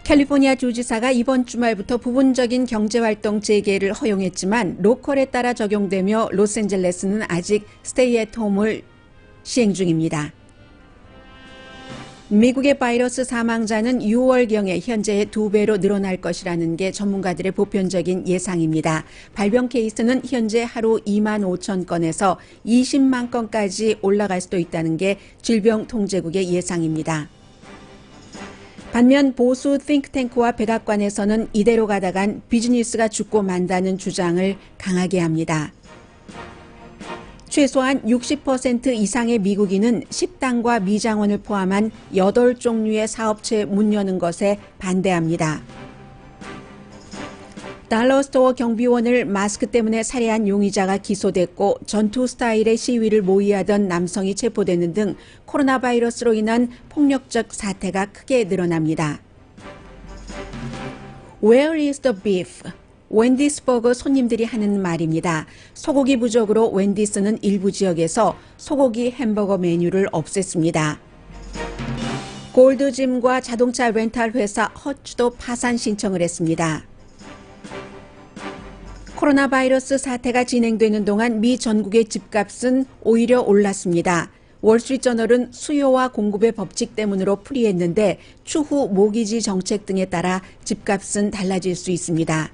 캘리포니아 주지사가 이번 주말부터 부분적인 경제활동 재개를 허용했지만 로컬에 따라 적용되며 로스앤젤레스는 아직 스테이 앳 홈을 시행 중입니다. 미국의 바이러스 사망자는 6월경에 현재의 2배로 늘어날 것이라는 게 전문가들의 보편적인 예상입니다. 발병 케이스는 현재 하루 2만 5천 건에서 20만 건까지 올라갈 수도 있다는 게 질병통제국의 예상입니다. 반면 보수 띵크탱크와 백악관에서는 이대로 가다간 비즈니스가 죽고 만다는 주장을 강하게 합니다. 최소한 60% 이상의 미국인은 식당과 미장원을 포함한 8종류의 사업체 문 여는 것에 반대합니다. 달러스토어 경비원을 마스크 때문에 살해한 용의자가 기소됐고 전투 스타일의 시위를 모의하던 남성이 체포되는 등 코로나 바이러스로 인한 폭력적 사태가 크게 늘어납니다. Where is the beef? 웬디스 버거 손님들이 하는 말입니다. 소고기 부족으로 웬디스는 일부 지역에서 소고기 햄버거 메뉴를 없앴습니다. 골드짐과 자동차 렌탈 회사 허츠도 파산 신청을 했습니다. 코로나 바이러스 사태가 진행되는 동안 미 전국의 집값은 오히려 올랐습니다. 월스트리트저널은 수요와 공급의 법칙 때문으로 풀이했는데 추후 모기지 정책 등에 따라 집값은 달라질 수 있습니다.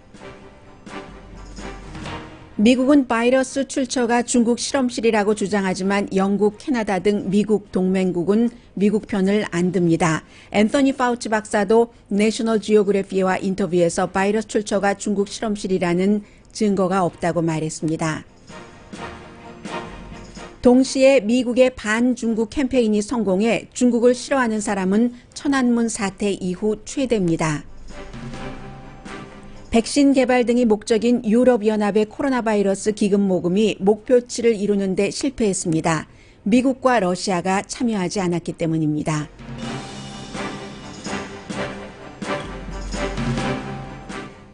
미국은 바이러스 출처가 중국 실험실이라고 주장하지만 영국, 캐나다 등 미국 동맹국은 미국 편을 안 듭니다. 앤서니 파우치 박사도 내셔널 지오그래피와 인터뷰에서 바이러스 출처가 중국 실험실이라는 증거가 없다고 말했습니다. 동시에 미국의 반중국 캠페인이 성공해 중국을 싫어하는 사람은 천안문 사태 이후 최대입니다. 백신 개발 등이 목적인 유럽연합의 코로나 바이러스 기금 모금이 목표치를 이루는 데 실패했습니다. 미국과 러시아가 참여하지 않았기 때문입니다.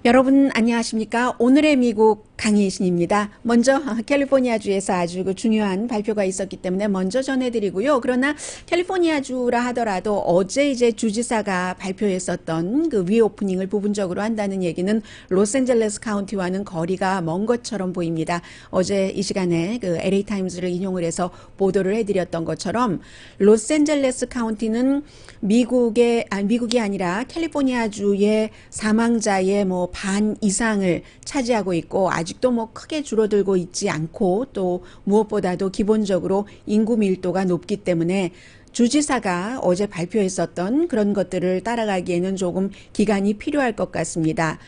여러분 안녕하십니까? 오늘의 미국 강희신입니다. 먼저 캘리포니아주에서 아주 중요한 발표가 있었기 때문에 먼저 전해드리고요. 그러나 캘리포니아주라 하더라도 어제 이제 주지사가 발표했었던 그 리오프닝을 부분적으로 한다는 얘기는 로스앤젤레스 카운티와는 거리가 먼 것처럼 보입니다. 어제 이 시간에 그 LA 타임즈를 인용을 해서 보도를 해드렸던 것처럼 로스앤젤레스 카운티는 미국이 아니라 캘리포니아주의 사망자의 반 이상을 차지하고 있고 아직도 크게 줄어들고 있지 않고 또 무엇보다도 기본적으로 인구 밀도가 높기 때문에 주지사가 어제 발표했었던 그런 것들을 따라가기에는 조금 기간이 필요할 것 같습니다.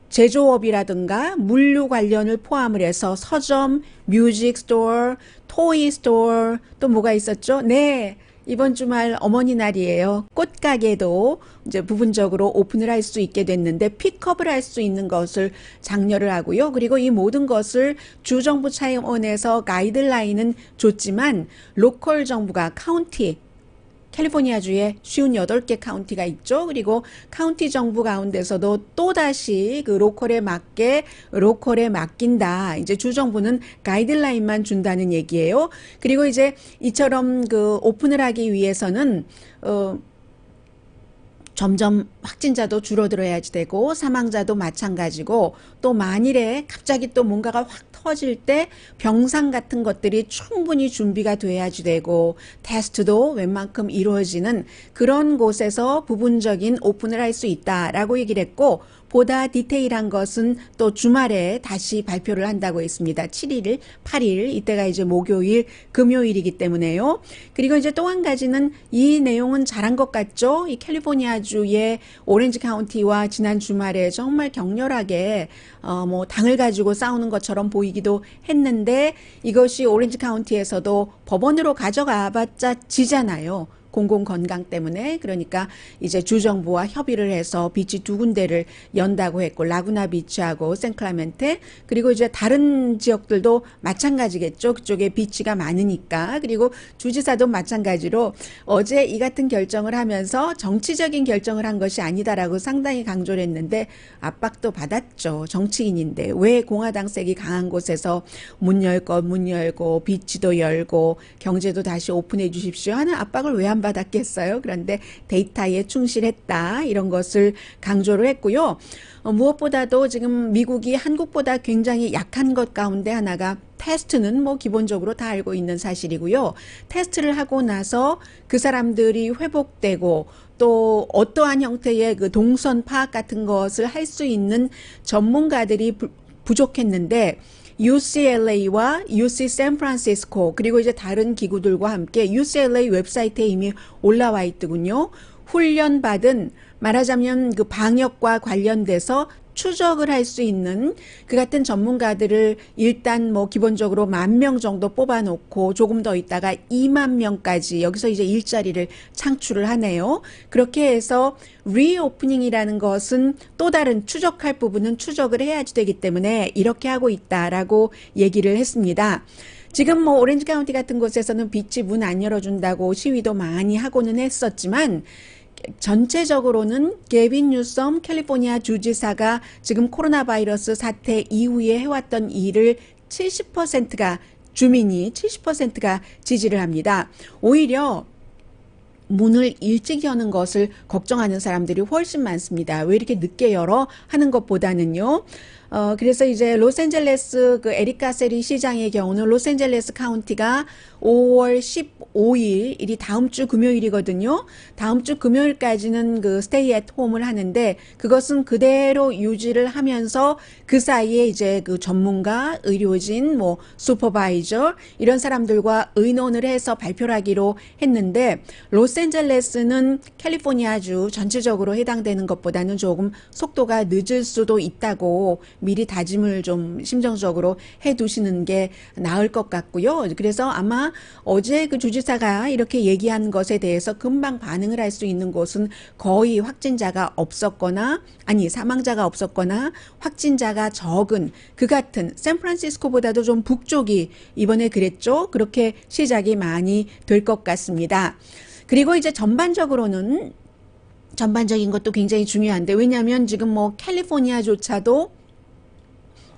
제조업이라든가 물류 관련을 포함을 해서 서점, 뮤직 스토어, 토이 스토어 또 뭐가 있었죠? 네. 이번 주말 어머니날이에요. 꽃가게도 이제 부분적으로 오픈을 할 수 있게 됐는데 픽업을 할 수 있는 것을 장려를 하고요. 그리고 이 모든 것을 주정부 차원에서 가이드라인은 줬지만 로컬 정부가 카운티 캘리포니아주에 58개 카운티가 있죠. 그리고 카운티 정부 가운데서도 또다시 그 로컬에 맡긴다. 이제 주정부는 가이드라인만 준다는 얘기예요. 그리고 이제 이처럼 그 오픈을 하기 위해서는 점점 확진자도 줄어들어야지 되고 사망자도 마찬가지고 또 만일에 갑자기 또 뭔가가 확 터질 때 병상 같은 것들이 충분히 준비가 돼야지 되고 테스트도 웬만큼 이루어지는 그런 곳에서 부분적인 오픈을 할 수 있다라고 얘기를 했고 보다 디테일한 것은 또 주말에 다시 발표를 한다고 했습니다. 7일, 8일 이때가 이제 목요일, 금요일이기 때문에요. 그리고 이제 또 한 가지는 이 내용은 잘한 것 같죠? 이 캘리포니아주의 오렌지 카운티와 지난 주말에 정말 격렬하게 당을 가지고 싸우는 것처럼 보이기도 했는데 이것이 오렌지 카운티에서도 법원으로 가져가봤자 지잖아요. 공공건강 때문에. 그러니까 이제 주정부와 협의를 해서 비치 2군데를 연다고 했고 라구나 비치하고 샌클라멘테 그리고 이제 다른 지역들도 마찬가지겠죠. 그쪽에 비치가 많으니까. 그리고 주지사도 마찬가지로 어제 이 같은 결정을 하면서 정치적인 결정을 한 것이 아니다라고 상당히 강조를 했는데 압박도 받았죠. 정치인인데 왜 공화당색이 강한 곳에서 문 열고 비치도 열고 경제도 다시 오픈해 주십시오 하는 압박을 왜 안 안 받았겠어요. 그런데 데이터에 충실했다. 이런 것을 강조를 했고요. 무엇보다도 지금 미국이 한국보다 굉장히 약한 것 가운데 하나가 테스트는 뭐 기본적으로 다 알고 있는 사실이고요. 테스트를 하고 나서 그 사람들이 회복되고 또 어떠한 형태의 그 동선 파악 같은 것을 할 수 있는 전문가들이 부족했는데 UCLA와 UC 샌프란시스코 그리고 이제 다른 기구들과 함께 UCLA 웹사이트에 이미 올라와 있더군요. 훈련받은 말하자면 그 방역과 관련돼서 추적을 할 수 있는 그 같은 전문가들을 일단 뭐 기본적으로 10,000명 정도 뽑아놓고 조금 더 있다가 20,000명까지 여기서 이제 일자리를 창출을 하네요. 그렇게 해서 리오프닝이라는 것은 또 다른 추적할 부분은 추적을 해야지 되기 때문에 이렇게 하고 있다라고 얘기를 했습니다. 지금 뭐 오렌지 카운티 같은 곳에서는 빛이 문 안 열어준다고 시위도 많이 하고는 했었지만 전체적으로는 게빈 뉴섬 캘리포니아 주지사가 지금 코로나 바이러스 사태 이후에 해왔던 일을 70%가 주민이 70%가 지지를 합니다. 오히려 문을 일찍 여는 것을 걱정하는 사람들이 훨씬 많습니다. 왜 이렇게 늦게 열어? 하는 것보다는요. 그래서 이제 로스앤젤레스 그 에리카 세리 시장의 경우는 로스앤젤레스 카운티가 5월 15일이 다음 주 금요일이거든요. 다음 주 금요일까지는 그 스테이 앳 홈을 하는데 그것은 그대로 유지를 하면서 그 사이에 이제 그 전문가, 의료진, 뭐 슈퍼바이저 이런 사람들과 의논을 해서 발표를 하기로 했는데 로스앤젤레스는 캘리포니아주 전체적으로 해당되는 것보다는 조금 속도가 늦을 수도 있다고 미리 다짐을 좀 심정적으로 해두시는 게 나을 것 같고요. 그래서 아마 어제 그 주지사가 이렇게 얘기한 것에 대해서 금방 반응을 할 수 있는 곳은 거의 확진자가 없었거나 아니 사망자가 없었거나 확진자가 적은 그 같은 샌프란시스코보다도 좀 북쪽이 이번에 그랬죠. 그렇게 시작이 많이 될 것 같습니다. 그리고 이제 전반적인 것도 굉장히 중요한데 왜냐하면 지금 뭐 캘리포니아조차도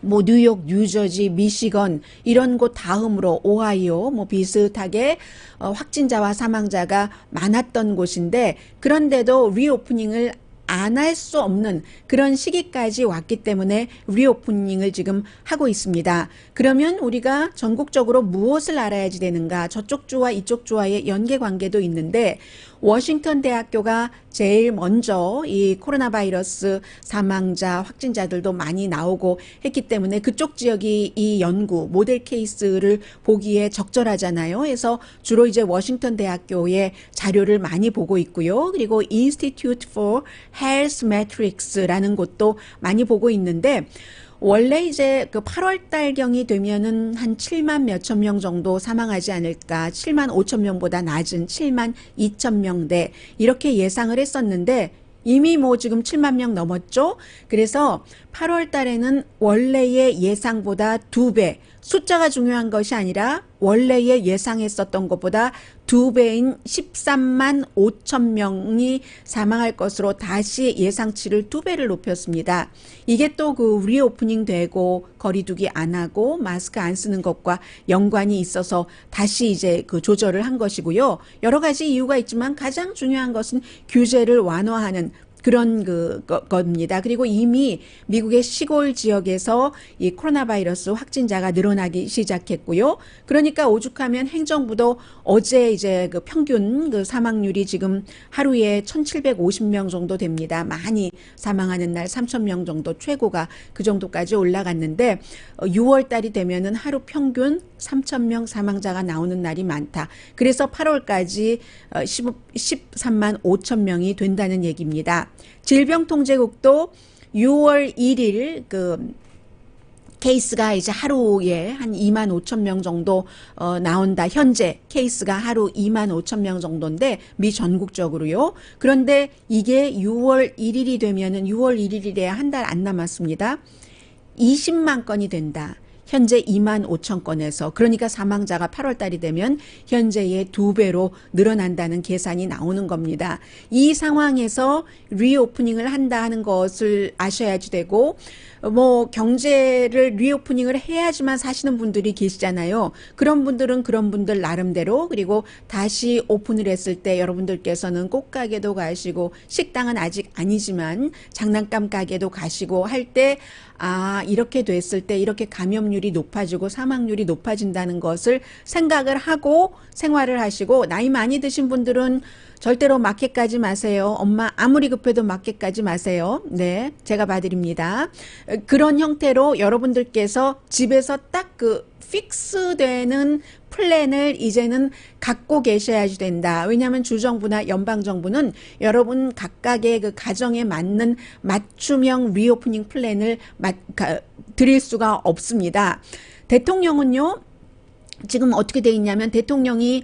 뭐 뉴욕, 뉴저지, 미시건 이런 곳 다음으로 오하이오 뭐 비슷하게 확진자와 사망자가 많았던 곳인데 그런데도 리오프닝을 안 할 수 없는 그런 시기까지 왔기 때문에 리오프닝을 지금 하고 있습니다. 그러면 우리가 전국적으로 무엇을 알아야지 되는가? 저쪽 주와 이쪽 주와의 연계 관계도 있는데 워싱턴 대학교가 제일 먼저 이 코로나 바이러스 사망자, 확진자들도 많이 나오고 했기 때문에 그쪽 지역이 이 연구, 모델 케이스를 보기에 적절하잖아요. 그래서 주로 이제 워싱턴 대학교의 자료를 많이 보고 있고요. 그리고 Institute for Health Metrics라는 곳도 많이 보고 있는데 원래 이제 그 8월 달경이 되면은 한 7만 몇천 명 정도 사망하지 않을까, 7만 5천 명보다 낮은 7만 2천 명대 이렇게 예상을 했었는데 이미 뭐 지금 7만 명 넘었죠. 그래서 8월 달에는 원래의 예상보다 2배, 숫자가 중요한 것이 아니라 원래의 예상했었던 것보다 2배인 13만 5천 명이 사망할 것으로 다시 예상치를 2배를 높였습니다. 이게 또 그 리오프닝 되고 거리두기 안 하고 마스크 안 쓰는 것과 연관이 있어서 다시 이제 그 조절을 한 것이고요. 여러 가지 이유가 있지만 가장 중요한 것은 규제를 완화하는 그런 겁니다. 그리고 이미 미국의 시골 지역에서 이 코로나 바이러스 확진자가 늘어나기 시작했고요. 그러니까 오죽하면 행정부도 어제 이제 그 평균 그 사망률이 지금 하루에 1,750명 정도 됩니다. 많이 사망하는 날 3,000명 정도 최고가 그 정도까지 올라갔는데 6월 달이 되면은 하루 평균 3,000명 사망자가 나오는 날이 많다. 그래서 8월까지 13만 5천 명이 된다는 얘기입니다. 질병통제국도 6월 1일 그 케이스가 이제 하루에 한 2만 5천 명 정도 나온다. 현재 케이스가 하루 2만 5천 명 정도인데 미 전국적으로요. 그런데 이게 6월 1일이 되면은 6월 1일이래야 한 달 안 남았습니다. 20만 건이 된다. 현재 2만 5천 건에서, 그러니까 사망자가 8월 달이 되면 현재의 2배로 늘어난다는 계산이 나오는 겁니다. 이 상황에서 리오프닝을 한다 하는 것을 아셔야지 되고, 뭐 경제를 리오프닝을 해야지만 사시는 분들이 계시잖아요. 그런 분들은 그런 분들 나름대로, 그리고 다시 오픈을 했을 때 여러분들께서는 꽃가게도 가시고 식당은 아직 아니지만 장난감 가게도 가시고 할 때, 아, 이렇게 됐을 때 이렇게 감염률이 높아지고 사망률이 높아진다는 것을 생각을 하고 생활을 하시고, 나이 많이 드신 분들은 절대로 마켓 가지 마세요. 엄마 아무리 급해도 마켓 가지 마세요. 네, 제가 봐드립니다. 그런 형태로 여러분들께서 집에서 딱 그 픽스되는 플랜을 이제는 갖고 계셔야지 된다. 왜냐하면 주정부나 연방정부는 여러분 각각의 그 가정에 맞는 맞춤형 리오프닝 플랜을 드릴 수가 없습니다. 대통령은요, 지금 어떻게 돼 있냐면 대통령이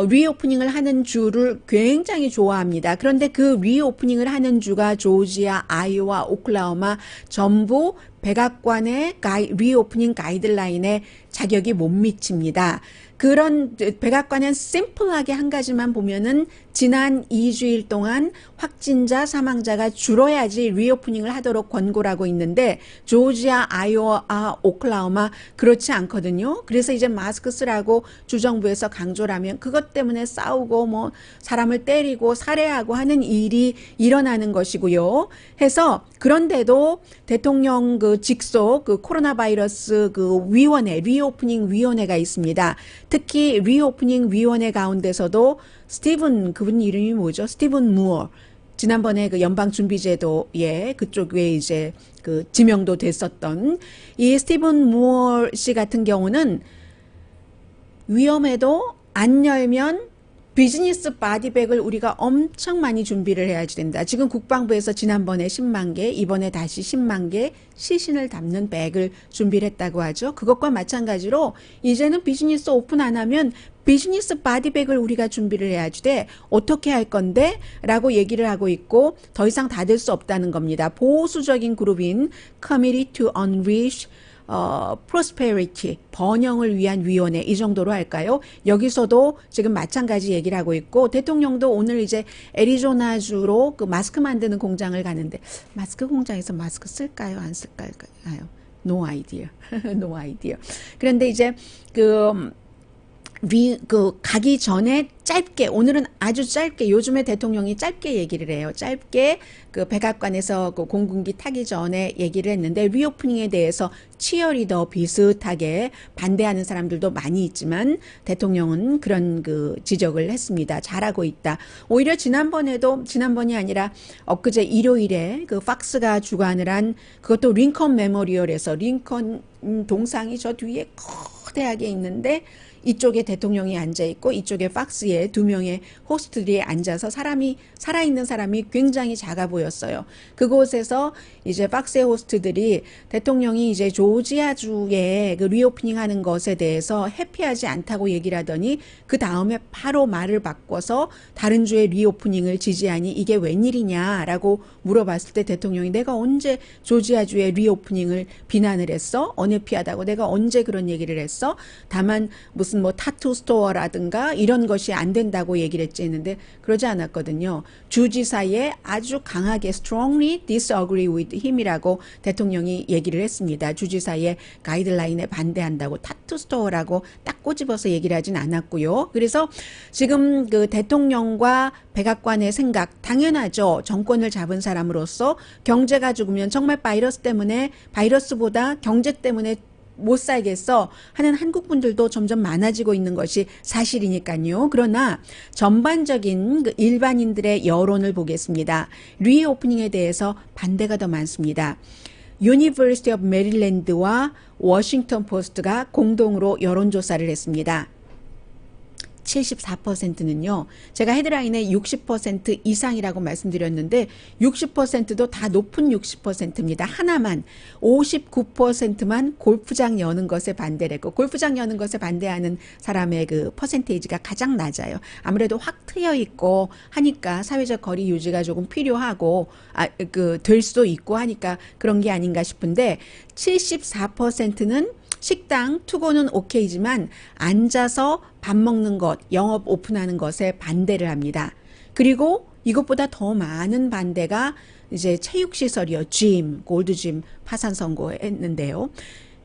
리오프닝을 하는 주를 굉장히 좋아합니다. 그런데 그 리오프닝을 하는 주가 조지아, 아이오와, 오클라호마 전부 백악관의 리오프닝 가이드라인에 자격이 못 미칩니다. 그런 백악관은 심플하게 한 가지만 보면은 지난 2주일 동안 확진자 사망자가 줄어야지 리오프닝을 하도록 권고를 하고 있는데 조지아, 아이오와, 오클라호마 그렇지 않거든요. 그래서 이제 마스크 쓰라고 주정부에서 강조를 하면 그것 때문에 싸우고 뭐 사람을 때리고 살해하고 하는 일이 일어나는 것이고요. 해서 그런데도 대통령 그 직속 그 코로나 바이러스 그 위원회, 리오프닝 위원회가 있습니다. 특히 리오프닝 위원회 가운데서도 스티븐, 그분 이름이 뭐죠? 스티븐 무어. 지난번에 그 연방준비제도에 그쪽에 이제 그 지명도 됐었던 이 스티븐 무어 씨 같은 경우는 위험해도 안 열면 비즈니스 바디백을 우리가 엄청 많이 준비를 해야지 된다. 지금 국방부에서 지난번에 10만 개, 이번에 다시 10만 개 시신을 담는 백을 준비를 했다고 하죠. 그것과 마찬가지로 이제는 비즈니스 오픈 안 하면 비즈니스 바디백을 우리가 준비를 해야지 돼. 어떻게 할 건데? 라고 얘기를 하고 있고 더 이상 닫을 수 없다는 겁니다. 보수적인 그룹인 Committee to Unleash prosperity, 번영을 위한 위원회, 이 정도로 할까요? 여기서도 지금 마찬가지 얘기를 하고 있고, 대통령도 오늘 이제 애리조나주로 그 마스크 만드는 공장을 가는데, 마스크 공장에서 마스크 쓸까요? 안 쓸까요? No idea. No idea. 그런데 이제 가기 전에 짧게, 오늘은 아주 짧게, 요즘에 대통령이 짧게 얘기를 해요. 짧게 그 백악관에서 그 공군기 타기 전에 얘기를 했는데, 리오프닝에 대해서 치어리더 비슷하게 반대하는 사람들도 많이 있지만 대통령은 그런 그 지적을 했습니다. 잘하고 있다. 오히려 지난번이 아니라 엊그제 일요일에 그 팍스가 주관을 한 그것도 링컨 메모리얼에서, 링컨 동상이 저 뒤에 거대하게 있는데 이쪽에 대통령이 앉아있고 이쪽에 팍스에 2명의 호스트들이 앉아서 살아있는 사람이 굉장히 작아 보였어요. 그곳에서 이제 팍스의 호스트들이 대통령이 이제 조지아주에 그 리오프닝 하는 것에 대해서 해피하지 않다고 얘기를 하더니 그 다음에 바로 말을 바꿔서 다른 주의 리오프닝을 지지하니 이게 웬일이냐라고 물어봤을 때 대통령이 내가 언제 조지아주의 리오프닝을 비난을 했어? 언해피하다고 내가 언제 그런 얘기를 했어? 다만 무슨 뭐 타투 스토어라든가 이런 것이 안 된다고 얘기를 했지 했는데 그러지 않았거든요. 주지사에 아주 강하게 strongly disagree with him이라고 대통령이 얘기를 했습니다. 주지사의 가이드라인에 반대한다고 타투 스토어라고 딱 꼬집어서 얘기를 하진 않았고요. 그래서 지금 그 대통령과 백악관의 생각, 당연하죠. 정권을 잡은 사람으로서 경제가 죽으면 정말 바이러스보다 경제 때문에 못 살겠어 하는 한국 분들도 점점 많아지고 있는 것이 사실이니까요. 그러나 전반적인 그 일반인들의 여론을 보겠습니다. 리오프닝에 대해서 반대가 더 많습니다. 유니버시티 오브 메릴랜드와 워싱턴 포스트가 공동으로 여론조사를 했습니다. 74%는요. 제가 헤드라인에 60% 이상이라고 말씀드렸는데 60%도 다 높은 60%입니다. 하나만 59%만 골프장 여는 것에 반대를 했고, 골프장 여는 것에 반대하는 사람의 그 퍼센테이지가 가장 낮아요. 아무래도 확 트여 있고 하니까 사회적 거리 유지가 조금 필요하고 될 수도 있고 하니까 그런 게 아닌가 싶은데 74%는 식당 투고는 오케이지만 앉아서 밥 먹는 것, 영업 오픈하는 것에 반대를 합니다. 그리고 이것보다 더 많은 반대가 이제 체육시설이요. 짐, 골드짐 파산 선고했는데요.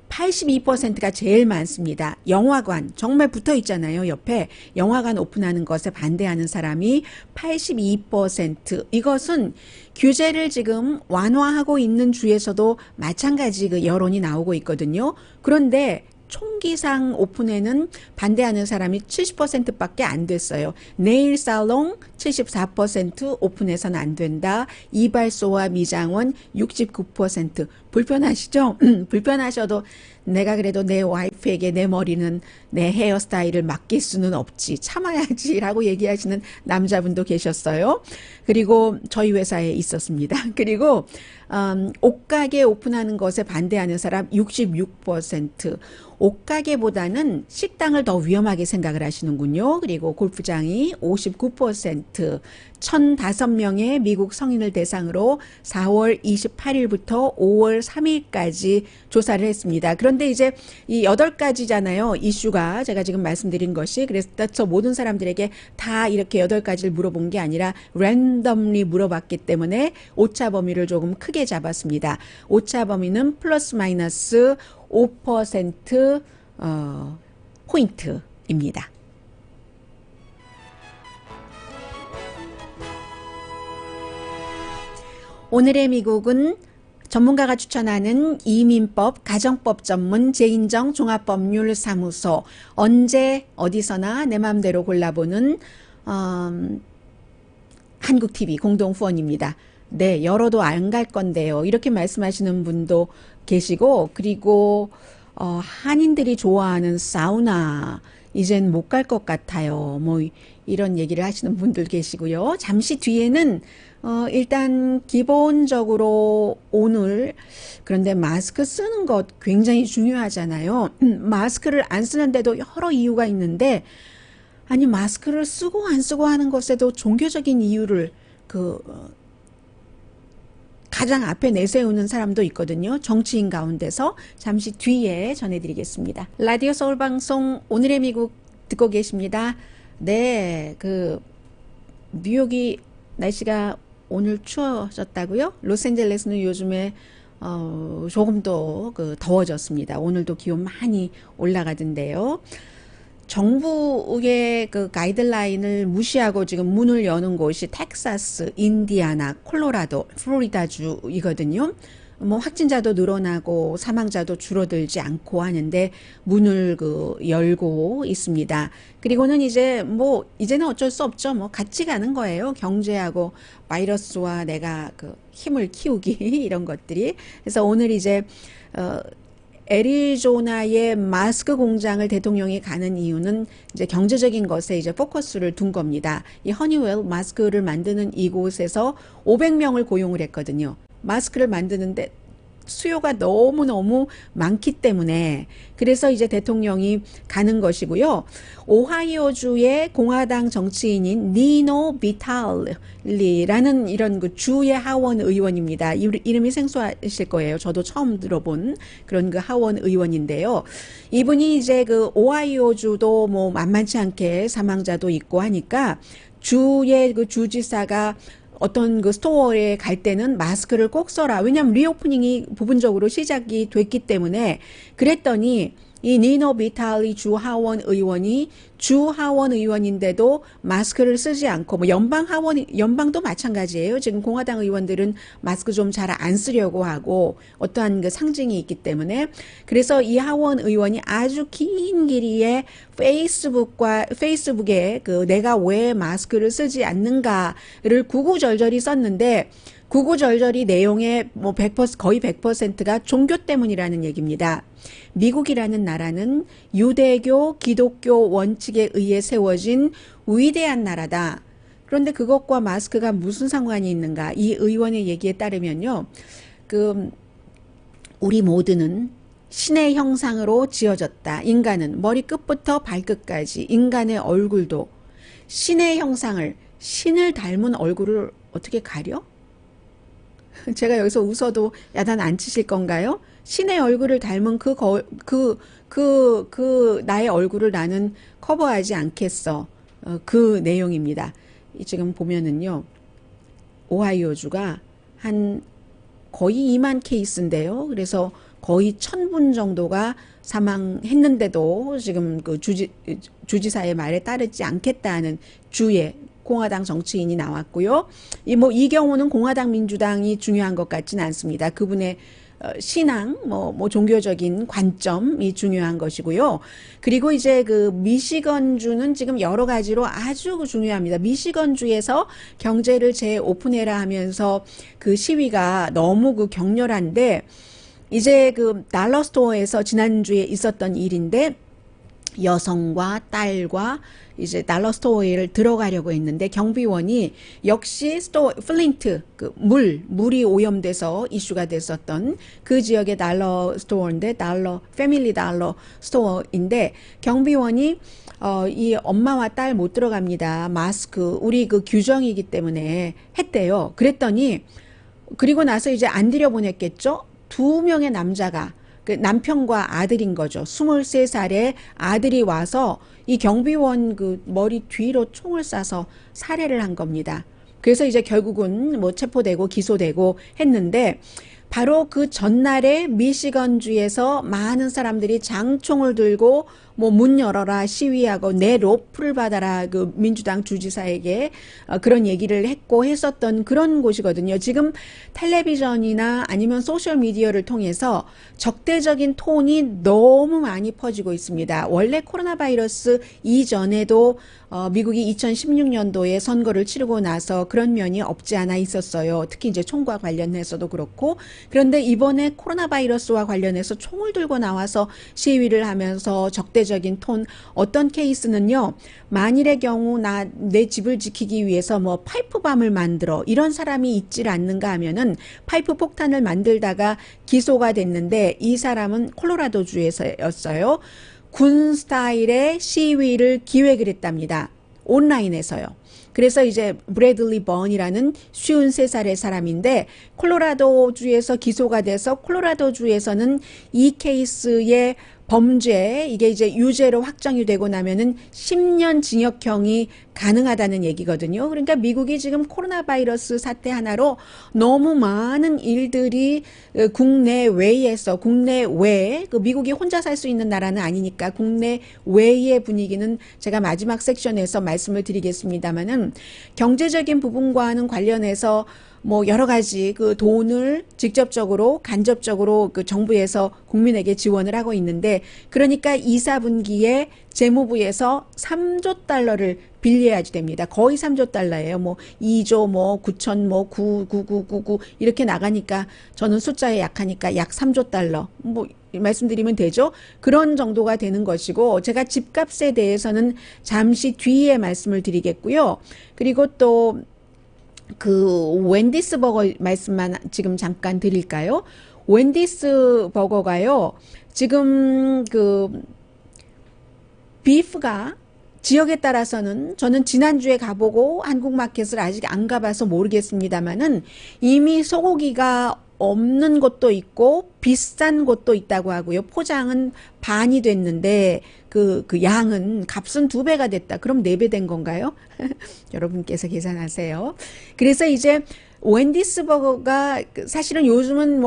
82%가 제일 많습니다. 영화관, 정말 붙어 있잖아요. 옆에 영화관 오픈하는 것에 반대하는 사람이 82%. 이것은 규제를 지금 완화하고 있는 주에서도 마찬가지 그 여론이 나오고 있거든요. 그런데 총기상 오픈에는 반대하는 사람이 70%밖에 안 됐어요. 네일 살롱 74% 오픈해서는 안 된다. 이발소와 미장원 69%. 불편하시죠? 불편하셔도 내가 그래도 내 와이프에게 내 머리는 내 헤어스타일을 맡길 수는 없지. 참아야지 라고 얘기하시는 남자분도 계셨어요. 그리고 저희 회사에 있었습니다. 그리고 옷가게 오픈하는 것에 반대하는 사람 66%. 옷가게보다는 식당을 더 위험하게 생각을 하시는군요. 그리고 골프장이 59%. 1,005명의 미국 성인을 대상으로 4월 28일부터 5월 3일까지 조사를 했습니다. 그런데 이제 이 8가지잖아요. 이슈가 제가 지금 말씀드린 것이. 그래서 저 모든 사람들에게 다 이렇게 8가지를 물어본 게 아니라 랜덤리 물어봤기 때문에 오차 범위를 조금 크게 잡았습니다. 오차 범위는 플러스 마이너스 5% 포인트입니다. 오늘의 미국은 전문가가 추천하는 이민법, 가정법 전문 재인정 종합법률사무소. 언제 어디서나 내 마음대로 골라보는 한국TV 공동 후원입니다. 네, 열어도 안 갈 건데요. 이렇게 말씀하시는 분도 계시고, 그리고 한인들이 좋아하는 사우나 이젠 못 갈 것 같아요. 뭐 이런 얘기를 하시는 분들 계시고요. 잠시 뒤에는 일단 기본적으로 오늘 그런데 마스크 쓰는 것 굉장히 중요하잖아요. 마스크를 안 쓰는데도 여러 이유가 있는데 아니 마스크를 쓰고 안 쓰고 하는 것에도 종교적인 이유를 가장 앞에 내세우는 사람도 있거든요. 정치인 가운데서 잠시 뒤에 전해드리겠습니다. 라디오 서울 방송 오늘의 미국 듣고 계십니다. 네, 뉴욕이 날씨가 오늘 추워졌다고요? 로스앤젤레스는 요즘에 조금 더 더워졌습니다. 오늘도 기온 많이 올라가던데요. 정부의 가이드라인을 무시하고 지금 문을 여는 곳이 텍사스, 인디아나, 콜로라도, 플로리다주이거든요. 뭐 확진자도 늘어나고 사망자도 줄어들지 않고 하는데 문을 열고 있습니다. 그리고는 이제는 어쩔 수 없죠. 뭐 같이 가는 거예요. 경제하고 바이러스와 내가 힘을 키우기 이런 것들이. 그래서 오늘 이제 애리조나의 마스크 공장을 대통령이 가는 이유는 이제 경제적인 것에 이제 포커스를 둔 겁니다. 이 허니웰 마스크를 만드는 이곳에서 500명을 고용을 했거든요. 마스크를 만드는데 수요가 너무너무 많기 때문에 그래서 이제 대통령이 가는 것이고요. 오하이오주의 공화당 정치인인 니노 비탈리라는 이런 주의 하원 의원입니다. 이름이 생소하실 거예요. 저도 처음 들어본 그런 하원 의원인데요. 이분이 이제 오하이오주도 뭐 만만치 않게 사망자도 있고 하니까 주의 주지사가 어떤 스토어에 갈 때는 마스크를 꼭 써라. 왜냐하면 리오프닝이 부분적으로 시작이 됐기 때문에 그랬더니 이 니노 비탈리 주하원 의원이 주하원 의원인데도 마스크를 쓰지 않고 뭐 연방도 마찬가지예요. 지금 공화당 의원들은 마스크 좀 잘 안 쓰려고 하고 어떠한 상징이 있기 때문에 그래서 이 하원 의원이 아주 긴 길이에 페이스북에 내가 왜 마스크를 쓰지 않는가를 구구절절히 썼는데 구구절절히 내용의 뭐 100% 거의 100%가 종교 때문이라는 얘기입니다. 미국이라는 나라는 유대교, 기독교 원칙에 의해 세워진 위대한 나라다. 그런데 그것과 마스크가 무슨 상관이 있는가? 이 의원의 얘기에 따르면요. 우리 모두는 신의 형상으로 지어졌다. 인간은 머리끝부터 발끝까지 인간의 얼굴도 신의 형상을 신을 닮은 얼굴을 어떻게 가려? 제가 여기서 웃어도 야단 안 치실 건가요? 신의 얼굴을 닮은 그 나의 얼굴을 나는 커버하지 않겠어. 그 내용입니다. 지금 보면은요, 오하이오주가 한 거의 2만 케이스인데요. 그래서 거의 1000분 정도가 사망했는데도 지금 그 주지사의 말에 따르지 않겠다는 주의 공화당 정치인이 나왔고요. 이 경우는 공화당 민주당이 중요한 것 같지는 않습니다. 그분의 신앙, 종교적인 관점이 중요한 것이고요. 그리고 이제 그 미시건주는 지금 여러 가지로 아주 중요합니다. 미시건주에서 경제를 재오픈해라 하면서 그 시위가 너무 그 격렬한데, 이제 그 달러 스토어에서 지난주에 있었던 일인데, 여성과 딸과 이제 달러 스토어에 들어가려고 했는데 경비원이 역시 플린트 물이 오염돼서 이슈가 됐었던 그 지역의 달러 스토어인데 패밀리 달러 스토어인데 경비원이 이 엄마와 딸 못 들어갑니다. 마스크 우리 그 규정이기 때문에 했대요. 그랬더니 그리고 나서 이제 안 들여보냈겠죠. 2명의 남자가 그 남편과 아들인 거죠. 23살의 아들이 와서 이 경비원 그 머리 뒤로 총을 쏴서 살해를 한 겁니다. 그래서 이제 결국은 체포되고 기소되고 했는데 바로 그 전날에 미시건주에서 많은 사람들이 장총을 들고 문 열어라 시위하고 내 로프를 받아라 그 민주당 주지사에게 그런 얘기를 했고 했었던 그런 곳이거든요. 지금 텔레비전이나 아니면 소셜미디어를 통해서 적대적인 톤이 너무 많이 퍼지고 있습니다. 원래 코로나 바이러스 이전에도 미국이 2016년도에 선거를 치르고 나서 그런 면이 없지 않아 있었어요. 특히 이제 총과 관련해서도 그렇고. 그런데 이번에 코로나 바이러스와 관련해서 총을 들고 나와서 시위를 하면서 적대적인 톤, 어떤 케이스는요, 만일의 경우 내 집을 지키기 위해서 파이프밤을 만들어 이런 사람이 있질 않는가 하면은 파이프 폭탄을 만들다가 기소가 됐는데 이 사람은 콜로라도주에서였어요. 군 스타일의 시위를 기획을 했답니다. 온라인에서요. 그래서 이제 브래들리 번이라는 53살의 사람인데 콜로라도주에서 기소가 돼서 콜로라도주에서는 이 케이스의 범죄, 이게 이제 유죄로 확정이 되고 나면은 10년 징역형이 가능하다는 얘기거든요. 그러니까 미국이 지금 코로나 바이러스 사태 하나로 너무 많은 일들이 국내외에서, 국내외, 미국이 혼자 살 수 있는 나라는 아니니까 국내외의 분위기는 제가 마지막 섹션에서 말씀을 드리겠습니다만은 경제적인 부분과는 관련해서 여러 가지 그 돈을 직접적으로 간접적으로 그 정부에서 국민에게 지원을 하고 있는데 그러니까 2, 4분기에 재무부에서 3조 달러를 빌려야지 됩니다. 거의 3조 달러예요. 2조 9천 99999 이렇게 나가니까 저는 숫자에 약하니까 약 3조 달러 말씀드리면 되죠. 그런 정도가 되는 것이고 제가 집값에 대해서는 잠시 뒤에 말씀을 드리겠고요. 그리고 또 그 웬디스 버거 말씀만 지금 잠깐 드릴까요? 웬디스 버거가요. 지금 그 비프가 지역에 따라서는 저는 지난주에 가보고 한국 마켓을 아직 안 가봐서 모르겠습니다만은 이미 소고기가 없는 곳도 있고 비싼 곳도 있다고 하고요. 포장은 반이 됐는데 그 양은 값은 2배가 됐다. 그럼 4배 된 건가요? 여러분께서 계산하세요. 그래서 이제 웬디스 버거가 사실은 요즘은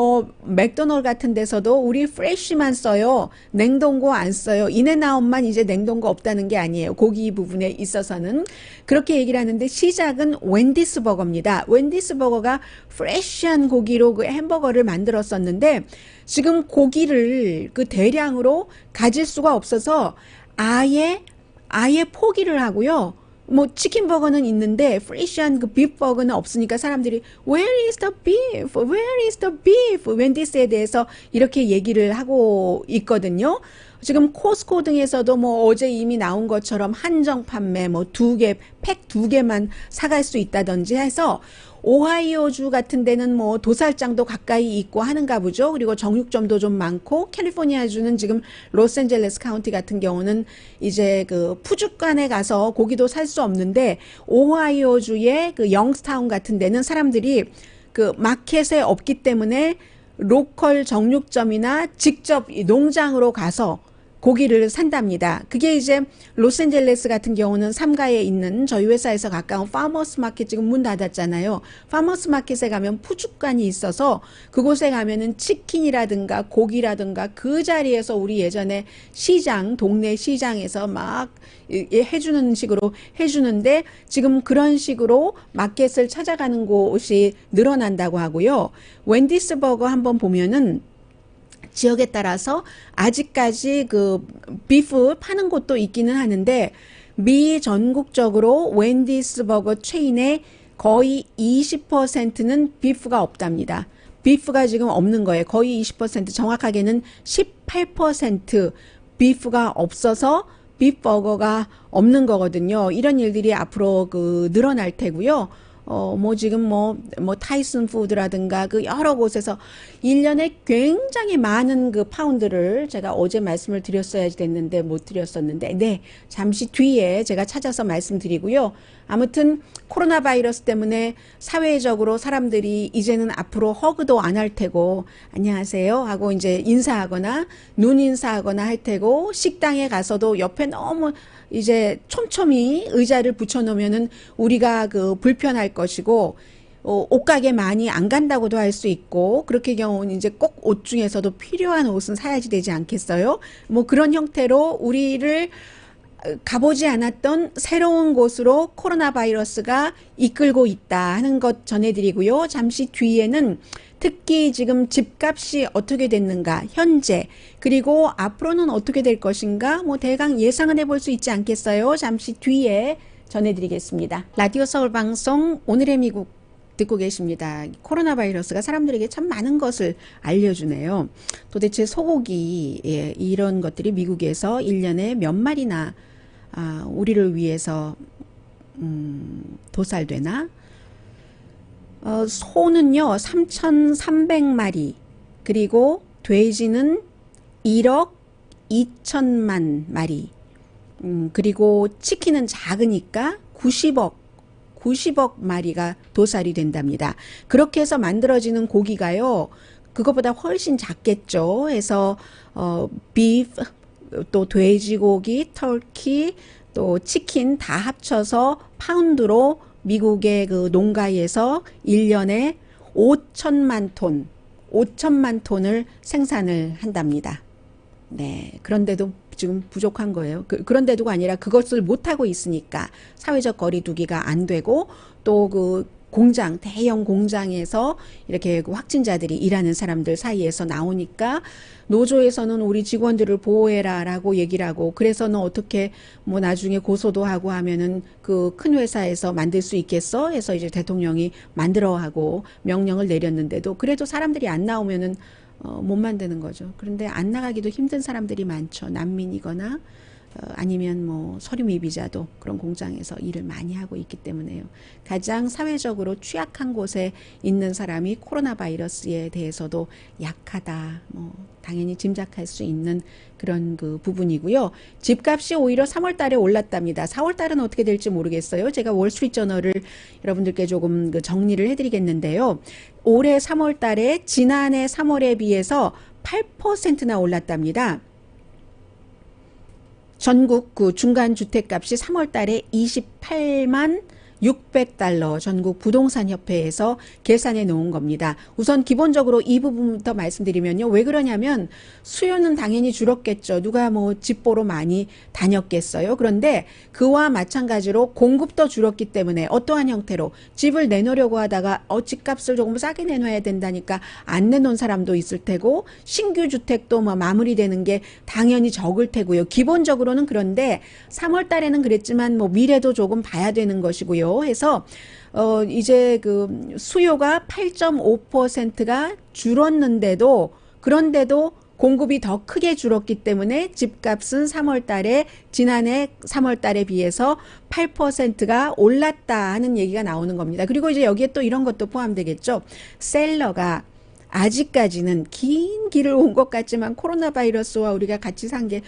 맥도널드 같은 데서도 우리 프레쉬만 써요. 냉동고 안 써요. 인앤아웃만 이제 냉동고 없다는 게 아니에요. 고기 부분에 있어서는. 그렇게 얘기를 하는데 시작은 웬디스 버거입니다. 웬디스 버거가 프레쉬한 고기로 그 햄버거를 만들었었는데 지금 고기를 그 대량으로 가질 수가 없어서 아예 포기를 하고요. 치킨 버거는 있는데 프레시한 그 비프 버거는 없으니까 사람들이 Where is the beef? Where is the beef? 웬디스에 대해서 이렇게 얘기를 하고 있거든요. 지금 코스코 등에서도 어제 이미 나온 것처럼 한정 판매 팩 2개만 사갈 수 있다든지 해서 오하이오주 같은 데는 도살장도 가까이 있고 하는가 보죠. 그리고 정육점도 좀 많고 캘리포니아주는 지금 로스앤젤레스 카운티 같은 경우는 이제 그 푸주간에 가서 고기도 살 수 없는데 오하이오주의 그 영스타운 같은 데는 사람들이 그 마켓에 없기 때문에 로컬 정육점이나 직접 이 농장으로 가서 고기를 산답니다. 그게 이제 로스앤젤레스 같은 경우는 삼가에 있는 저희 회사에서 가까운 파머스 마켓 지금 문 닫았잖아요. 파머스 마켓에 가면 푸주간이 있어서 그곳에 가면은 치킨이라든가 고기라든가 그 자리에서 우리 예전에 시장, 동네 시장에서 막 해주는 식으로 해주는데 지금 그런 식으로 마켓을 찾아가는 곳이 늘어난다고 하고요. 웬디스 버거 한번 보면은 지역에 따라서 아직까지 그 비프 파는 곳도 있기는 하는데 미 전국적으로 웬디스 버거 체인의 거의 20%는 비프가 없답니다. 비프가 지금 없는 거예요. 거의 20%, 정확하게는 18% 비프가 없어서 비프버거가 없는 거거든요. 이런 일들이 앞으로 그 늘어날 테고요. 지금 타이슨 푸드라든가 그 여러 곳에서 1년에 굉장히 많은 그 파운드를 제가 어제 말씀을 드렸어야지 됐는데 못 드렸었는데, 네, 잠시 뒤에 제가 찾아서 말씀드리고요. 아무튼 코로나 바이러스 때문에 사회적으로 사람들이 이제는 앞으로 허그도 안 할 테고, 안녕하세요 하고 이제 인사하거나 눈 인사하거나 할 테고, 식당에 가서도 옆에 너무 이제 촘촘히 의자를 붙여놓으면은 우리가 그 불편할 것이고, 옷가게 많이 안 간다고도 할 수 있고, 그렇게 경우는 이제 꼭 옷 중에서도 필요한 옷은 사야지 되지 않겠어요? 그런 형태로 우리를 가보지 않았던 새로운 곳으로 코로나 바이러스가 이끌고 있다 하는 것 전해드리고요. 잠시 뒤에는 특히 지금 집값이 어떻게 됐는가, 현재, 그리고 앞으로는 어떻게 될 것인가, 대강 예상은 해볼 수 있지 않겠어요? 잠시 뒤에 전해드리겠습니다. 라디오 서울 방송 오늘의 미국 듣고 계십니다. 코로나 바이러스가 사람들에게 참 많은 것을 알려주네요. 도대체 소고기, 이런 것들이 미국에서 1년에 몇 마리나 우리를 위해서 도살되나? 소는요 3,300마리, 그리고 돼지는 1억 2천만 마리, 그리고 치킨은 작으니까 90억 마리가 도살이 된답니다. 그렇게 해서 만들어지는 고기가요, 그것보다 훨씬 작겠죠. 해서 비프, 또 돼지고기, 터키, 또 치킨 다 합쳐서 파운드로 미국의 그 농가에서 1년에 5천만 톤을 생산을 한답니다. 네, 그런데도 지금 부족한 거예요. 그런데도가 아니라 그것을 못하고 있으니까 사회적 거리두기가 안 되고, 또 그 공장, 대형 공장에서 이렇게 확진자들이 일하는 사람들 사이에서 나오니까 노조에서는 우리 직원들을 보호해라 라고 얘기를 하고, 그래서는 어떻게 나중에 고소도 하고 하면은 그 큰 회사에서 만들 수 있겠어? 해서 이제 대통령이 만들어 하고 명령을 내렸는데도 그래도 사람들이 안 나오면은 못 만드는 거죠. 그런데 안 나가기도 힘든 사람들이 많죠. 난민이거나 아니면 서류 미비자도 그런 공장에서 일을 많이 하고 있기 때문에요. 가장 사회적으로 취약한 곳에 있는 사람이 코로나 바이러스에 대해서도 약하다. 당연히 짐작할 수 있는 그런 그 부분이고요. 집값이 오히려 3월 달에 올랐답니다. 4월 달은 어떻게 될지 모르겠어요. 제가 월스트리트저널을 여러분들께 조금 그 정리를 해드리겠는데요. 올해 3월 달에 지난해 3월에 비해서 8%나 올랐답니다. 전국 그 중간 주택값이 3월 달에 28만 600달러 전국 부동산 협회에서 계산해 놓은 겁니다. 우선 기본적으로 이 부분부터 말씀드리면요. 왜 그러냐면 수요는 당연히 줄었겠죠. 누가 집 보러 많이 다녔겠어요. 그런데 그와 마찬가지로 공급도 줄었기 때문에 어떠한 형태로 집을 내놓으려고 하다가 집값을 조금 싸게 내놔야 된다니까 안 내놓은 사람도 있을 테고, 신규 주택도 마무리되는 게 당연히 적을 테고요. 기본적으로는. 그런데 3월 달에는 그랬지만 미래도 조금 봐야 되는 것이고요. 해서 이제 그 수요가 8.5%가 줄었는데도, 그런데도 공급이 더 크게 줄었기 때문에 집값은 3월 달에 지난해 3월 달에 비해서 8%가 올랐다 하는 얘기가 나오는 겁니다. 그리고 이제 여기에 또 이런 것도 포함되겠죠. 셀러가 아직까지는 긴 길을 온 것 같지만 코로나 바이러스와 우리가 같이 산 게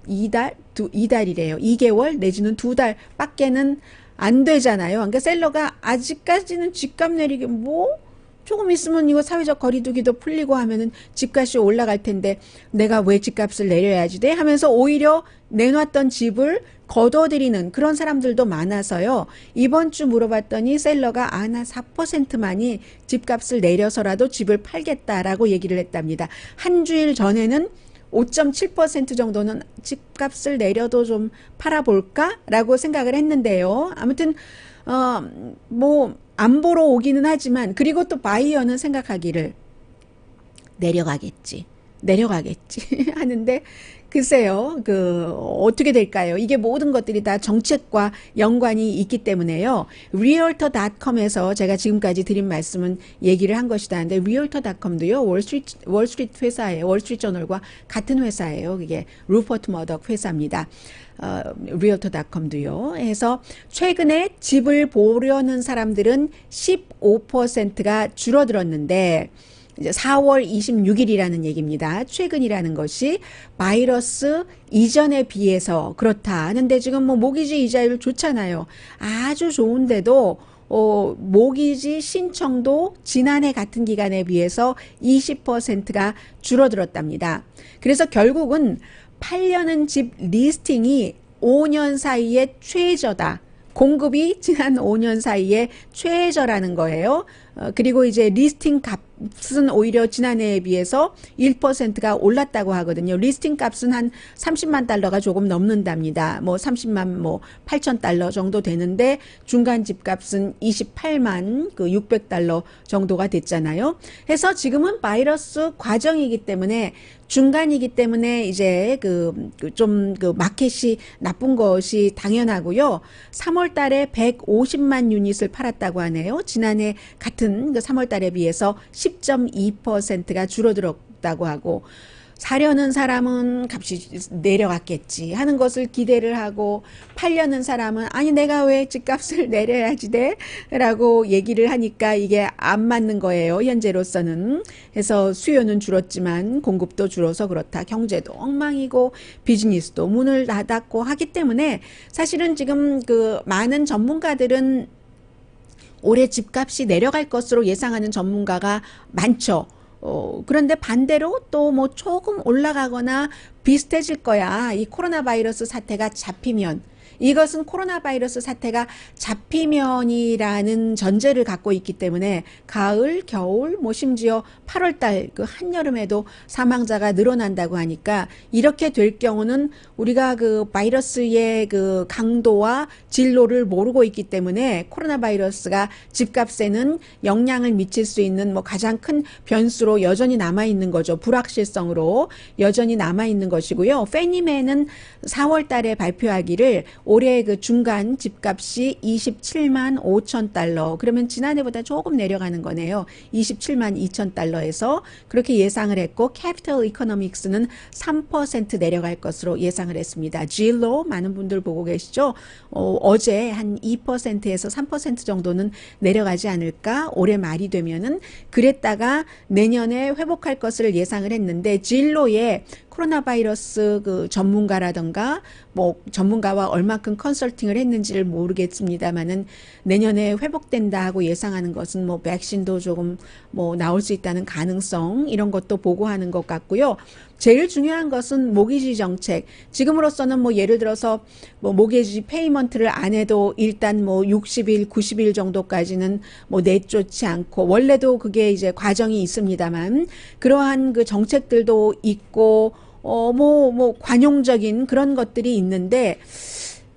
2달이래요. 2개월 내지는 2달 밖에는 안 되잖아요. 그러니까 셀러가 아직까지는 집값 내리기 조금 있으면 이거 사회적 거리두기도 풀리고 하면은 집값이 올라갈 텐데 내가 왜 집값을 내려야지 돼? 하면서 오히려 내놨던 집을 거둬들이는 그런 사람들도 많아서요. 이번 주 물어봤더니 셀러가 한 4%만이 집값을 내려서라도 집을 팔겠다라고 얘기를 했답니다. 한 주일 전에는 5.7% 정도는 집값을 내려도 좀 팔아볼까라고 생각을 했는데요. 아무튼 뭐 안 보러 오기는 하지만, 그리고 또 바이어는 생각하기를 내려가겠지 하는데 글쎄요, 어떻게 될까요? 이게 모든 것들이 다 정책과 연관이 있기 때문에요. realtor.com에서 제가 지금까지 드린 말씀은 얘기를 한 것이다 하는데, realtor.com도요, 월스트리트 회사예요. 월스트리트 저널과 같은 회사예요. 그게 루퍼트 머덕 회사입니다. realtor.com도요. 해서 최근에 집을 보려는 사람들은 15%가 줄어들었는데, 이제 4월 26일이라는 얘기입니다. 최근이라는 것이 바이러스 이전에 비해서 그렇다 하는데, 지금 뭐 모기지 이자율 좋잖아요. 아주 좋은데도 모기지 신청도 지난해 같은 기간에 비해서 20%가 줄어들었답니다. 그래서 결국은 팔려는 집 리스팅이 5년 사이에 최저다. 공급이 지난 5년 사이에 최저라는 거예요. 그리고 이제 리스팅 값은 오히려 지난해에 비해서 1%가 올랐다고 하거든요. 리스팅 값은 한 30만 달러가 조금 넘는답니다. 뭐 30만 8천 달러 정도 되는데, 중간 집값은 28만 600달러 정도가 됐잖아요. 해서 지금은 바이러스 과정이기 때문에, 중간이기 때문에 이제 좀 마켓이 나쁜 것이 당연하고요. 3월 달에 150만 유닛을 팔았다고 하네요. 지난해 같은 3월 달에 비해서 10.2%가 줄어들었다고 하고, 사려는 사람은 값이 내려갔겠지 하는 것을 기대를 하고, 팔려는 사람은 아니 내가 왜 집값을 내려야지 돼? 라고 얘기를 하니까 이게 안 맞는 거예요. 현재로서는. 해서 수요는 줄었지만 공급도 줄어서 그렇다. 경제도 엉망이고 비즈니스도 문을 닫았고 하기 때문에, 사실은 지금 많은 전문가들은 올해 집값이 내려갈 것으로 예상하는 전문가가 많죠. 그런데 반대로 또 뭐 조금 올라가거나 비슷해질 거야. 이 코로나 바이러스 사태가 잡히면. 이것은 코로나 바이러스 사태가 잡히면이라는 전제를 갖고 있기 때문에, 가을, 겨울, 뭐 심지어 8월 달 한여름에도 사망자가 늘어난다고 하니까, 이렇게 될 경우는 우리가 바이러스의 강도와 진로를 모르고 있기 때문에 코로나 바이러스가 집값에는 영향을 미칠 수 있는 뭐 가장 큰 변수로 여전히 남아 있는 거죠. 불확실성으로 여전히 남아 있는 것이고요. 페니매는 4월 달에 발표하기를 올해 중간 집값이 27만 5천 달러. 그러면 지난해보다 조금 내려가는 거네요. 27만 2천 달러에서 그렇게 예상을 했고, 캐피털 이코노믹스는 3% 내려갈 것으로 예상을 했습니다. 질로 많은 분들 보고 계시죠? 어제 한 2%에서 3% 정도는 내려가지 않을까? 올해 말이 되면은. 그랬다가 내년에 회복할 것을 예상을 했는데, 질로에 코로나 바이러스 전문가라던가 뭐 전문가와 얼마큼 컨설팅을 했는지를 모르겠습니다만은, 내년에 회복된다 하고 예상하는 것은 뭐 백신도 조금 뭐 나올 수 있다는 가능성, 이런 것도 보고하는 것 같고요. 제일 중요한 것은 모기지 정책. 지금으로서는 뭐 예를 들어서 뭐 모기지 페이먼트를 안 해도 일단 뭐 60일, 90일 정도까지는 뭐 내쫓지 않고, 원래도 그게 이제 과정이 있습니다만, 그러한 정책들도 있고, 뭐 관용적인 그런 것들이 있는데,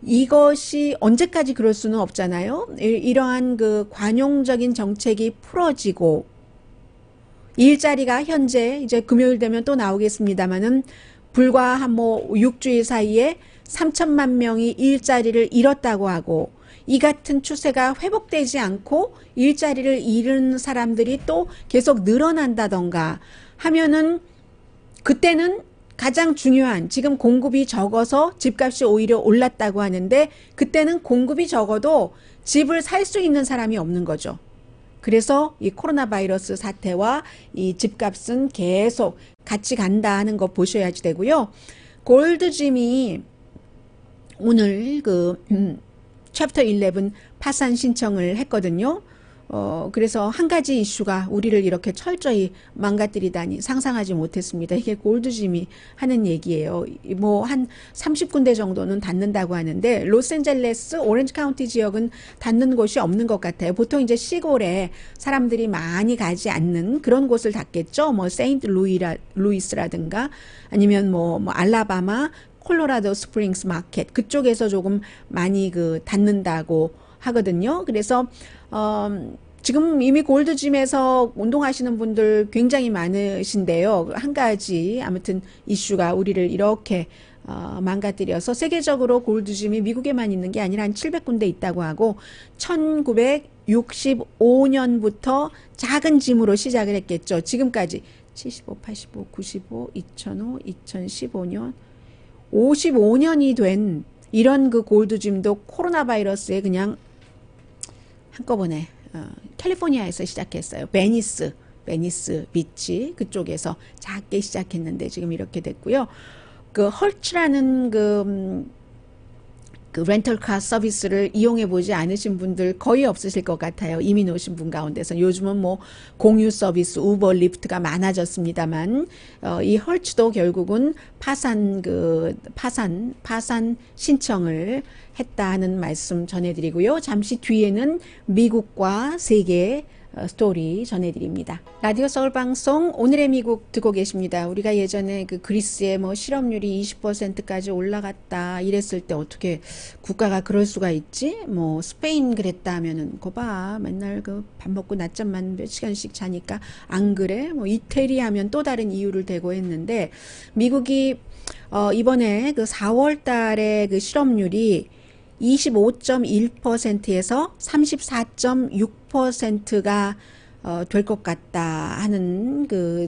이것이 언제까지 그럴 수는 없잖아요. 이러한 관용적인 정책이 풀어지고, 일자리가 현재 이제 금요일 되면 또 나오겠습니다만은, 불과 한 뭐 6주일 사이에 3천만 명이 일자리를 잃었다고 하고, 이 같은 추세가 회복되지 않고 일자리를 잃은 사람들이 또 계속 늘어난다던가 하면은, 그때는 가장 중요한, 지금 공급이 적어서 집값이 오히려 올랐다고 하는데, 그때는 공급이 적어도 집을 살 수 있는 사람이 없는 거죠. 그래서 이 코로나 바이러스 사태와 이 집값은 계속 같이 간다 하는 거 보셔야지 되고요. 골드짐이 오늘 챕터 11 파산 신청을 했거든요. 그래서 한 가지 이슈가 우리를 이렇게 철저히 망가뜨리다니 상상하지 못했습니다. 이게 골드짐이 하는 얘기예요. 뭐 한 30군데 정도는 닫는다고 하는데 로스앤젤레스, 오렌지 카운티 지역은 닫는 곳이 없는 것 같아요. 보통 이제 시골에 사람들이 많이 가지 않는 그런 곳을 닫겠죠. 뭐 세인트 루이스라든가 아니면 뭐 알라바마, 콜로라도 스프링스 마켓 그쪽에서 조금 많이 닫는다고 하거든요. 그래서 지금 이미 골드짐에서 운동하시는 분들 굉장히 많으신데요. 한 가지 아무튼 이슈가 우리를 이렇게 망가뜨려서 세계적으로 골드짐이 미국에만 있는 게 아니라 한 700군데 있다고 하고 1965년부터 작은 짐으로 시작을 했겠죠. 지금까지 75, 85, 95, 2005, 2015년 55년이 된 이런 골드짐도 코로나 바이러스에 그냥 한꺼번에 캘리포니아에서 시작했어요. 베니스 비치 그쪽에서 작게 시작했는데 지금 이렇게 됐고요. 헐츠라는 렌털카 서비스를 이용해 보지 않으신 분들 거의 없으실 것 같아요. 이민 오신 분 가운데서 요즘은 뭐 공유 서비스 우버 리프트가 많아졌습니다만 이 헐츠도 결국은 파산 신청을 했다는 말씀 전해드리고요. 잠시 뒤에는 미국과 세계 스토리 전해드립니다. 라디오 서울 방송 오늘의 미국 듣고 계십니다. 우리가 예전에 그리스의 뭐 실업률이 20%까지 올라갔다 이랬을 때 어떻게 국가가 그럴 수가 있지? 뭐 스페인 그랬다 하면은 거봐 맨날 밥 먹고 낮잠만 몇 시간씩 자니까 안 그래? 뭐 이태리 하면 또 다른 이유를 대고 했는데 미국이 이번에 4월 달에 실업률이 25.1%에서 34.6%가 될 것 같다 하는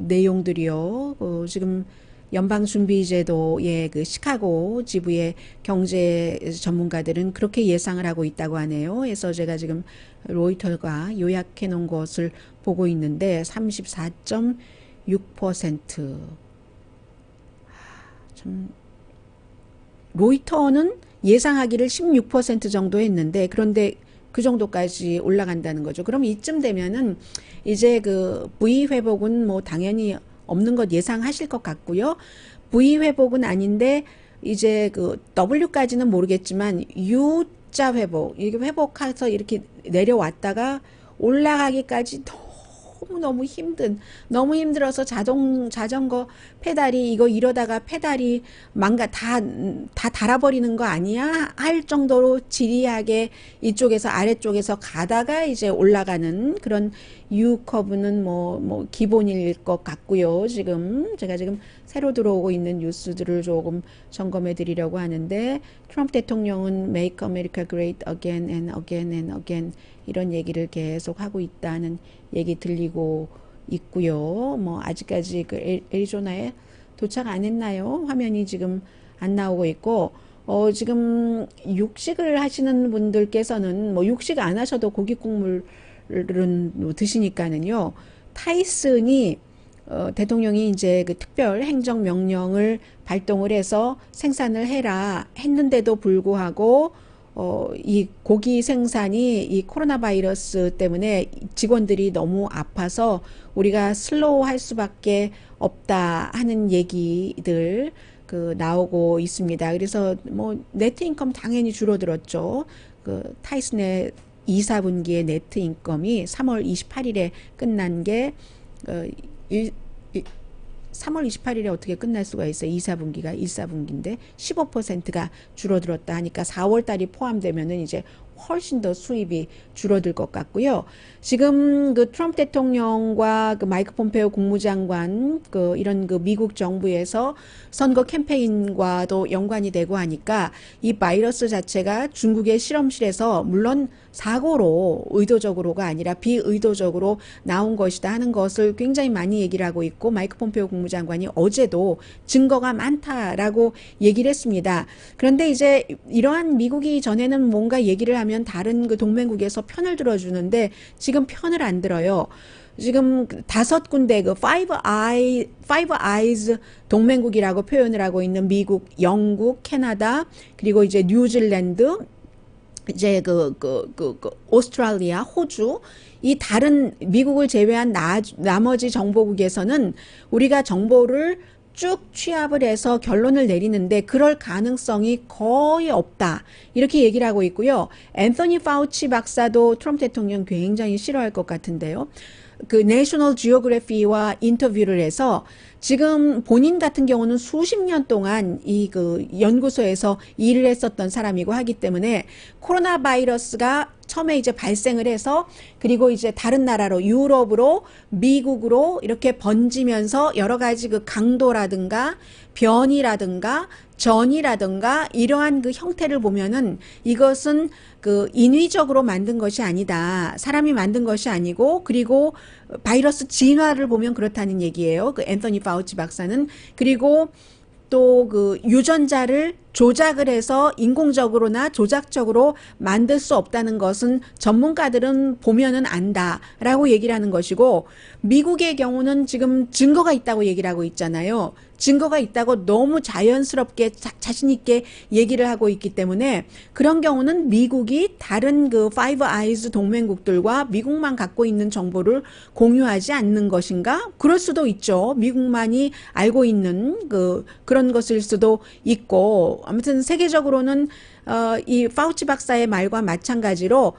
내용들이요. 지금 연방준비제도의 시카고 지부의 경제 전문가들은 그렇게 예상을 하고 있다고 하네요. 그래서 제가 지금 로이터가 요약해 놓은 것을 보고 있는데 34.6%. 참 로이터는 예상하기를 16% 정도 했는데 그런데 그 정도까지 올라간다는 거죠. 그럼 이쯤 되면은 이제 V 회복은 뭐 당연히 없는 것 예상하실 것 같고요. V 회복은 아닌데 이제 W까지는 모르겠지만 U자 회복, 이게 회복해서 이렇게 내려왔다가 올라가기까지 너무 힘들어서 자전거 페달이 이거 이러다가 페달이 다 닳아버리는 거 아니야? 할 정도로 지리하게 이쪽에서 아래쪽에서 가다가 이제 올라가는 그런 U 커브는 뭐 기본일 것 같고요. 제가 지금 새로 들어오고 있는 뉴스들을 조금 점검해 드리려고 하는데 트럼프 대통령은 Make America Great Again and Again and Again 이런 얘기를 계속 하고 있다는 얘기 들리고 있고요. 뭐 아직까지 애리조나에 도착 안 했나요? 화면이 지금 안 나오고 있고 지금 육식을 하시는 분들께서는 뭐 육식 안 하셔도 고기 국물은 드시니까는요. 타이슨이 대통령이 이제 특별 행정 명령을 발동을 해서 생산을 해라 했는데도 불구하고 이 고기 생산이 이 코로나 바이러스 때문에 직원들이 너무 아파서 우리가 슬로우 할 수밖에 없다 하는 얘기들 나오고 있습니다. 그래서 뭐 네트 인컴 당연히 줄어들었죠. 타이슨의 2, 4분기의 네트 인컴이 3월 28일에 끝난 게 3월 28일에 어떻게 끝날 수가 있어요. 2, 4분기가 1, 4분기인데 15%가 줄어들었다 하니까 4월 달이 포함되면은 이제 훨씬 더 수입이 줄어들 것 같고요. 지금 트럼프 대통령과 마이크 폼페오 국무장관 이런 미국 정부에서 선거 캠페인과도 연관이 되고 하니까 이 바이러스 자체가 중국의 실험실에서 물론 사고로 의도적으로가 아니라 비의도적으로 나온 것이다 하는 것을 굉장히 많이 얘기를 하고 있고 마이크 폼페오 국무장관이 어제도 증거가 많다라고 얘기를 했습니다. 그런데 이제 이러한 미국이 전에는 뭔가 얘기를 하면 다른 동맹국에서 편을 들어주는데 지금 편을 안 들어요. 지금 5군데 Five Eyes 동맹국이라고 표현을 하고 있는 미국, 영국, 캐나다, 그리고 이제 뉴질랜드, 이제 오스트랄리아, 호주, 이 다른 미국을 제외한 나머지 정보국에서는 우리가 정보를 쭉 취합을 해서 결론을 내리는데 그럴 가능성이 거의 없다. 이렇게 얘기를 하고 있고요. 앤서니 파우치 박사도 트럼프 대통령 굉장히 싫어할 것 같은데요. 그 내셔널 지오그래피와 인터뷰를 해서 지금 본인 같은 경우는 수십 년 동안 이 연구소에서 일을 했었던 사람이고 하기 때문에 코로나 바이러스가 처음에 이제 발생을 해서 그리고 이제 다른 나라로 유럽으로 미국으로 이렇게 번지면서 여러 가지 강도라든가 변이라든가 전이라든가 이러한 형태를 보면은 이것은 인위적으로 만든 것이 아니다. 사람이 만든 것이 아니고 그리고 바이러스 진화를 보면 그렇다는 얘기예요. 앤서니 파우치 박사는. 그리고 또 유전자를 조작을 해서 인공적으로나 조작적으로 만들 수 없다는 것은 전문가들은 보면은 안다라고 얘기를 하는 것이고 미국의 경우는 지금 증거가 있다고 얘기를 하고 있잖아요. 증거가 있다고 너무 자연스럽게 자신 있게 얘기를 하고 있기 때문에 그런 경우는 미국이 다른 파이브 아이즈 동맹국들과 미국만 갖고 있는 정보를 공유하지 않는 것인가? 그럴 수도 있죠. 미국만이 알고 있는 그런 것일 수도 있고 아무튼 세계적으로는 이 파우치 박사의 말과 마찬가지로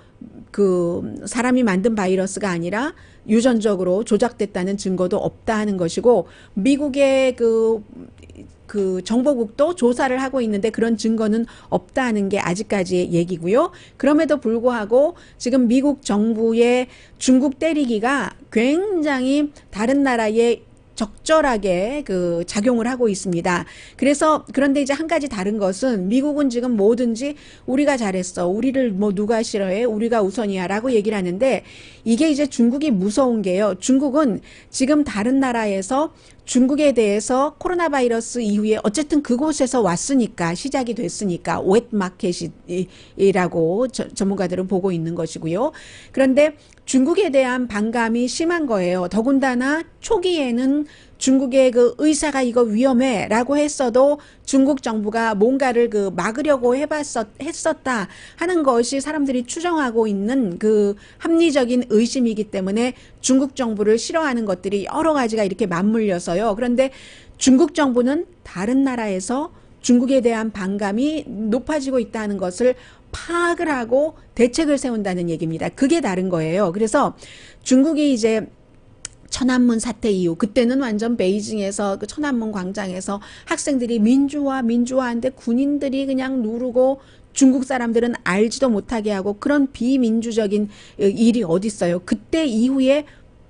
사람이 만든 바이러스가 아니라 유전적으로 조작됐다는 증거도 없다 하는 것이고 미국의 정보국도 조사를 하고 있는데 그런 증거는 없다는 게 아직까지의 얘기고요. 그럼에도 불구하고 지금 미국 정부의 중국 때리기가 굉장히 다른 나라의 적절하게 작용을 하고 있습니다. 그래서 그런데 이제 한 가지 다른 것은 미국은 지금 뭐든지 우리가 잘했어. 우리를 누가 싫어해? 우리가 우선이야라고 얘기를 하는데 이게 이제 중국이 무서운 게요. 중국은 지금 다른 나라에서 중국에 대해서 코로나 바이러스 이후에 어쨌든 그곳에서 왔으니까 시작이 됐으니까 웻 마켓이라고 전문가들은 보고 있는 것이고요. 그런데 중국에 대한 반감이 심한 거예요. 더군다나 초기에는 중국의 의사가 이거 위험해라고 했어도 중국 정부가 뭔가를 막으려고 했었다 하는 것이 사람들이 추정하고 있는 합리적인 의심이기 때문에 중국 정부를 싫어하는 것들이 여러 가지가 이렇게 맞물려서요. 그런데 중국 정부는 다른 나라에서 중국에 대한 반감이 높아지고 있다는 것을 파악을 하고 대책을 세운다는 얘기입니다. 그게 다른 거예요. 그래서 중국이 이제 천안문 사태 이후 그때는 완전 베이징에서 천안문 광장에서 학생들이 민주화하는데 군인들이 그냥 누르고 중국 사람들은 알지도 못하게 하고 그런 비민주적인 일이 어디 있어요. 그때 이후에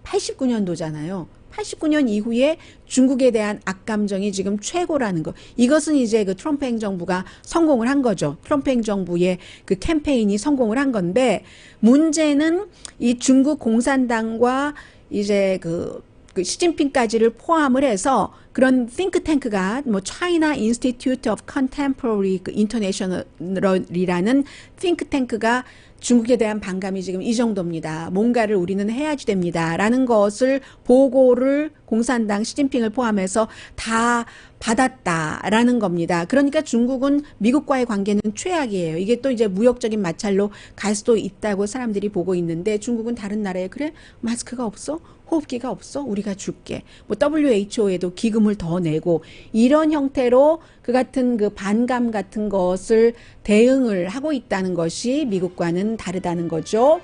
89년도잖아요. 89년 이후에 중국에 대한 악감정이 지금 최고라는 거. 이것은 이제 트럼프 행정부가 성공을 한 거죠. 트럼프 행정부의 캠페인이 성공을 한 건데 문제는 이 중국 공산당과 이제 시진핑까지를 포함을 해서 그런 띵크탱크가 China Institute of Contemporary International이라는 띵크탱크가 중국에 대한 반감이 지금 이 정도입니다. 뭔가를 우리는 해야지 됩니다. 라는 것을 보고를 공산당 시진핑을 포함해서 다 받았다라는 겁니다. 그러니까 중국은 미국과의 관계는 최악이에요. 이게 또 이제 무역적인 마찰로 갈 수도 있다고 사람들이 보고 있는데 중국은 다른 나라에 그래? 마스크가 없어? 호흡기가 없어? 우리가 줄게. WHO에도 기금을 더 내고 이런 형태로 같은 반감 같은 것을 대응을 하고 있다는 것이 미국과는 다르다는 거죠.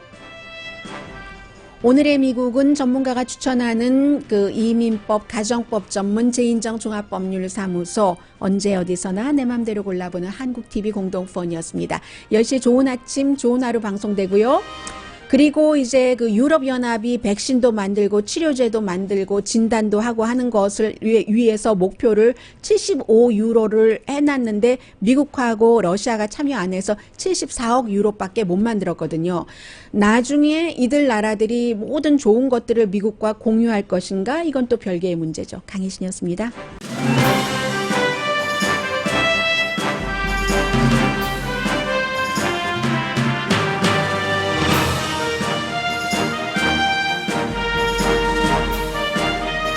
오늘의 미국은 전문가가 추천하는 이민법, 가정법 전문 재인정 종합법률사무소 언제 어디서나 내 맘대로 골라보는 한국TV 공동폰이었습니다. 10시에 좋은 아침, 좋은 하루 방송되고요. 그리고 이제 유럽연합이 백신도 만들고 치료제도 만들고 진단도 하고 하는 것을 위해서 목표를 75유로를 해놨는데 미국하고 러시아가 참여 안 해서 74억 유로밖에 못 만들었거든요. 나중에 이들 나라들이 모든 좋은 것들을 미국과 공유할 것인가? 이건 또 별개의 문제죠. 강희신이었습니다.